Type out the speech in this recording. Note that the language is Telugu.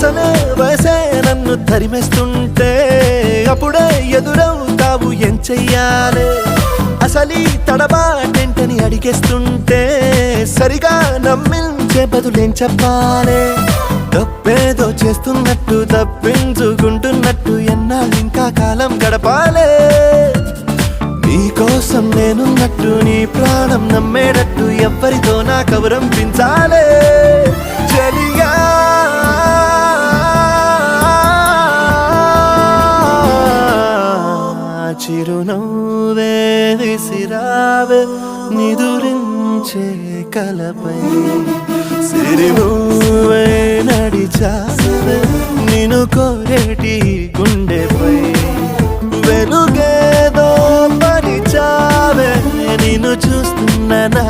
అసలే వయసే నన్ను తరిమేస్తుంటే అప్పుడే ఎదురవుతావు ఏం చెయ్యాలే అసలీ తడబాటెంటని అడిగేస్తుంటే సరిగా నమ్మించే బదులేం చెప్పాలే తప్పేదో చేస్తున్నట్టు తప్పించుకుంటున్నట్టు ఎన్నాళ్ళు ఇంకా కాలం గడపాలే నీకోసం నేనున్నట్టు నీ ప్రాణం నమ్మేటట్టు ఎవ్వరితో నా కబురంపించాలే చెలియా చిరునవ్వే విసిరావే నిదురించే కలపై సిరినవ్వే నడిచావే నిన్ను కోరేటి గుండెపై వెలుగేదో పరిచావే నిన్ను చూస్తున్న నా